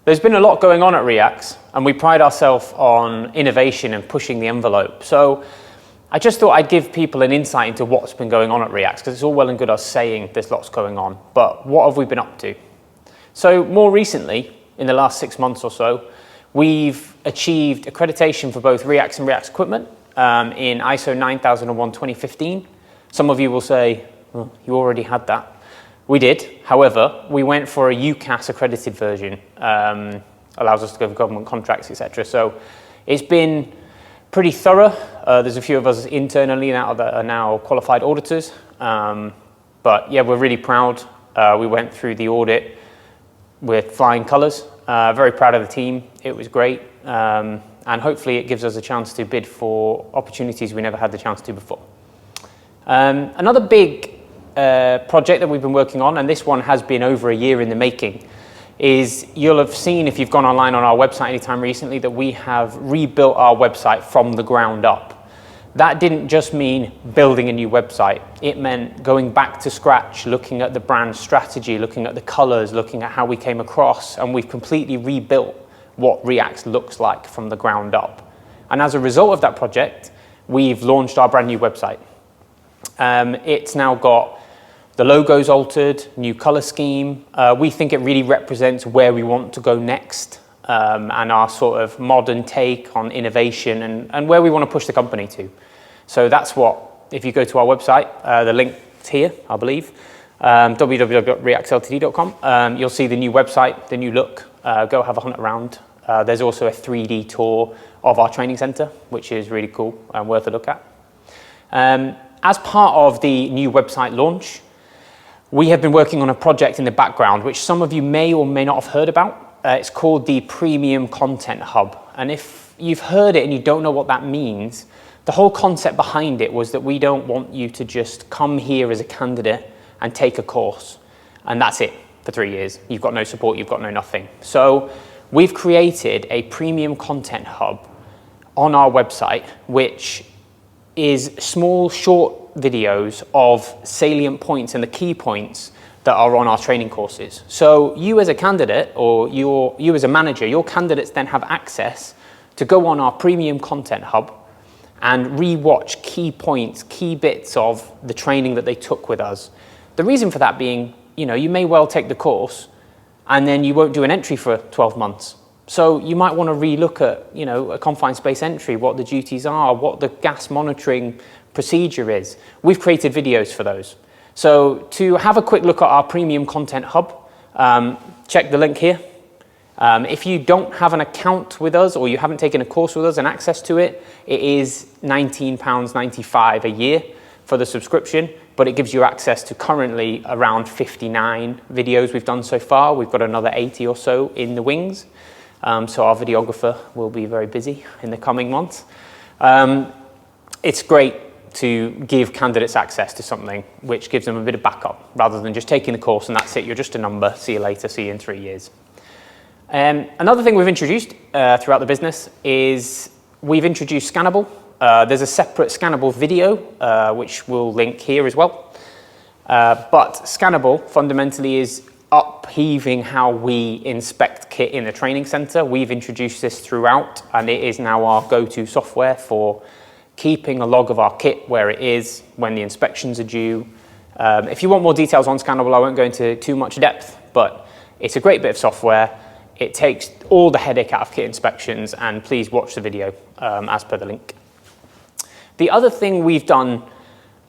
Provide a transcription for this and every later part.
There's been a lot going on at REAX, and we pride ourselves on innovation and pushing the envelope. So I just thought I'd give people an insight into what's been going on at REAX, because it's all well and good us saying there's lots going on, but what have we been up to? So more recently, in the last 6 months or so, we've achieved accreditation for both REAX and REAX equipment in ISO 9001:2015. Some of you will say, oh, you already had that. We did. However, we went for a UCAS accredited version, allows us to go for government contracts, etc. So it's been pretty thorough. There's a few of us internally now that are now qualified auditors. But yeah, we're really proud. We went through the audit with flying colours. Very proud of the team. It was great. And hopefully it gives us a chance to bid for opportunities we never had the chance to before. Another big project that we've been working on, and this one has been over a year in the making, is you'll have seen if you've gone online on our website anytime recently that we have rebuilt our website from the ground up. That didn't just mean building a new website. It meant going back to scratch, looking at the brand strategy, looking at the colors, looking at how we came across, and we've completely rebuilt what REAX looks like from the ground up. And as a result of that project, we've launched our brand new website. It's now got the logo's altered, new color scheme. We think it really represents where we want to go next, and our sort of modern take on innovation and where we want to push the company to. So that's what, if you go to our website, the link's here, I believe, www.reaxltd.com, you'll see the new website, the new look. Go have a hunt around. There's also a 3D tour of our training center, which is really cool and worth a look at. As part of the new website launch, we have been working on a project in the background, which some of you may or may not have heard about. It's called the Premium Content Hub. And if you've heard it and you don't know what that means, the whole concept behind it was that we don't want you to just come here as a candidate and take a course, and that's it for 3 years. You've got no support, you've got no nothing. So we've created a Premium Content Hub on our website, which is small, short videos of salient points and the key points that are on our training courses. So you as a candidate, or you as a manager, your candidates then have access to go on our Premium Content Hub and re-watch key points, key bits of the training that they took with us. The reason for that being, you may well take the course and then you won't do an entry for 12 months. So you might want to re-look at, a confined space entry, what the duties are, what the gas monitoring procedure is. We've created videos for those. So to have a quick look at our Premium Content Hub, check the link here. If you don't have an account with us or you haven't taken a course with us and access to it, it is £19.95 a year for the subscription, but it gives you access to currently around 59 videos we've done so far. We've got another 80 or so in the wings. So our videographer will be very busy in the coming months. It's great to give candidates access to something which gives them a bit of backup rather than just taking the course and that's it, you're just a number, see you later, see you in 3 years. Another thing we've introduced throughout the business is we've introduced Scannable. There's a separate Scannable video, which we'll link here as well. But Scannable fundamentally is upheaving how we inspect kit in the training center. We've introduced this throughout, and it is now our go-to software for keeping a log of our kit where it is, when the inspections are due. If you want more details on Scannable, I won't go into too much depth, but it's a great bit of software. It takes all the headache out of kit inspections, and please watch the video as per the link. The other thing we've done,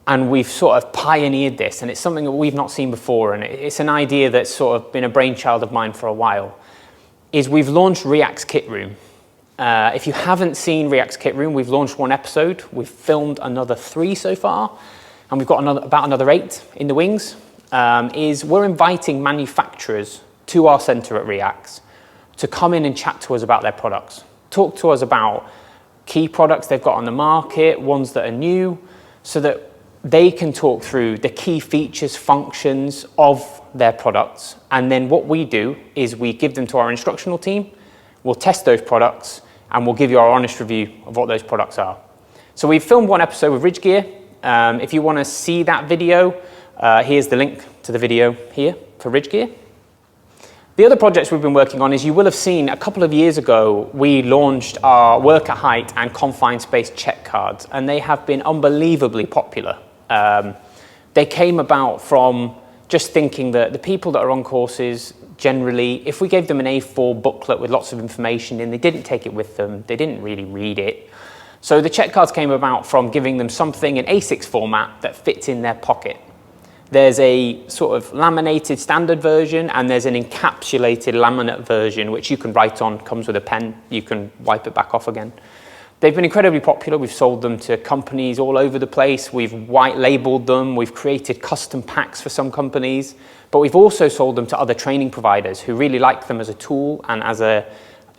and we've sort of pioneered this, and it's something that we've not seen before, and it's an idea that's sort of been a brainchild of mine for a while, is we've launched REAX Kit Room. If you haven't seen REAX Kit Room, we've launched 1 episode. We've filmed another 3 so far, and we've got about another 8 in the wings. We're inviting manufacturers to our center at REAX to come in and chat to us about their products. Talk to us about key products they've got on the market, ones that are new, so that they can talk through the key features, functions of their products. And then what we do is we give them to our instructional team, we'll test those products, and we'll give you our honest review of what those products are. So we've filmed 1 episode with Ridge Gear. If you want to see that video, here's the link to the video here for Ridge Gear. The other projects we've been working on is you will have seen a couple of years ago, we launched our worker height and confined space check cards, and they have been unbelievably popular. They came about from just thinking that the people that are on courses, generally, if we gave them an A4 booklet with lots of information in, they didn't take it with them, they didn't really read it. So the check cards came about from giving them something in A6 format that fits in their pocket. There's a sort of laminated standard version, and there's an encapsulated laminate version, which you can write on, comes with a pen, you can wipe it back off again. They've been incredibly popular. We've sold them to companies all over the place. We've white labeled them. We've created custom packs for some companies, but we've also sold them to other training providers who really like them as a tool and as a,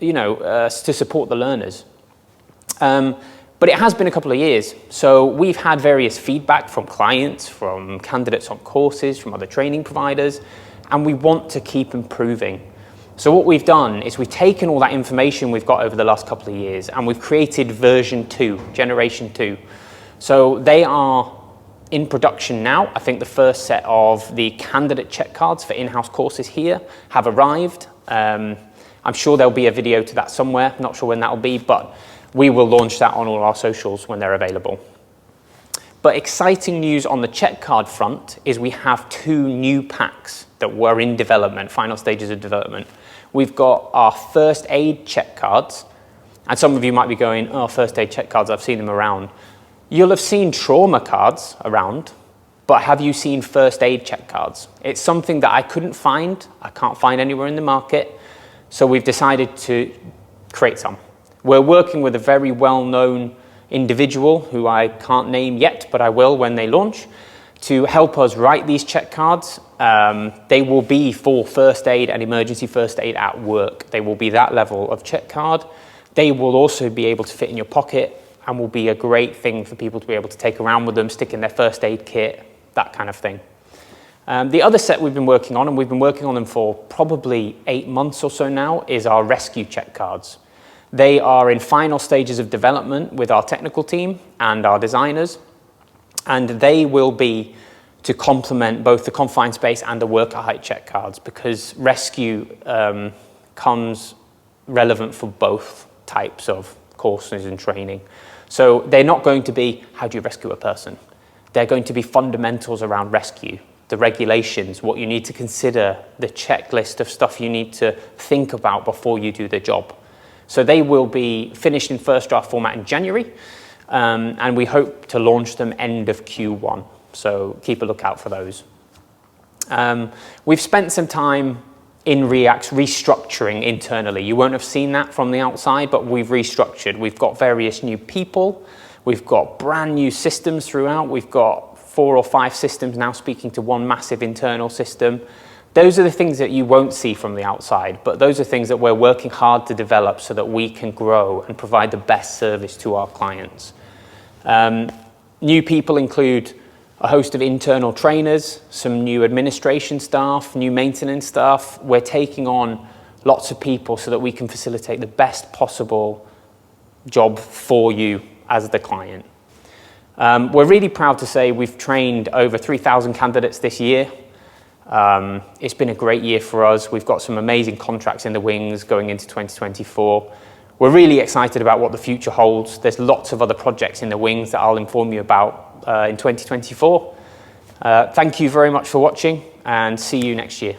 to support the learners. But it has been a couple of years. So we've had various feedback from clients, from candidates on courses, from other training providers, and we want to keep improving. So what we've done is we've taken all that information we've got over the last couple of years, and we've created version 2, generation 2. So they are in production now. I think the first set of the candidate check cards for in-house courses here have arrived. I'm sure there'll be a video to that somewhere. Not sure when that'll be, but we will launch that on all our socials when they're available. But exciting news on the check card front is we have 2 new packs that were in development, final stages of development. We've got our first aid check cards, and some of you might be going, oh, first aid check cards, I've seen them around. You'll have seen trauma cards around, but have you seen first aid check cards? It's something that I couldn't find, I can't find anywhere in the market, so we've decided to create some. We're working with a very well-known individual who I can't name yet, but I will when they launch, to help us write these check cards. They will be for first aid and emergency first aid at work. They will be that level of check card. They will also be able to fit in your pocket and will be a great thing for people to be able to take around with them, stick in their first aid kit, that kind of thing. The other set we've been working on, and we've been working on them for probably 8 months or so now, is our rescue check cards. They are in final stages of development with our technical team and our designers, and they will be to complement both the confined space and the worker height check cards, because rescue comes relevant for both types of courses and training. So they're not going to be, how do you rescue a person? They're going to be fundamentals around rescue, the regulations, what you need to consider, the checklist of stuff you need to think about before you do the job. So they will be finished in first draft format in January, and we hope to launch them end of Q1. So keep a lookout for those. We've spent some time in REAX restructuring internally. You won't have seen that from the outside, but we've restructured. We've got various new people. We've got brand new systems throughout. We've got 4 or 5 systems now speaking to one massive internal system. Those are the things that you won't see from the outside, but those are things that we're working hard to develop so that we can grow and provide the best service to our clients. New people include a host of internal trainers, some new administration staff, new maintenance staff. We're taking on lots of people so that we can facilitate the best possible job for you as the client. We're really proud to say we've trained over 3,000 candidates this year. It's been a great year for us. We've got some amazing contracts in the wings going into 2024. We're really excited about what the future holds. There's lots of other projects in the wings that I'll inform you about in 2024. Thank you very much for watching, and see you next year.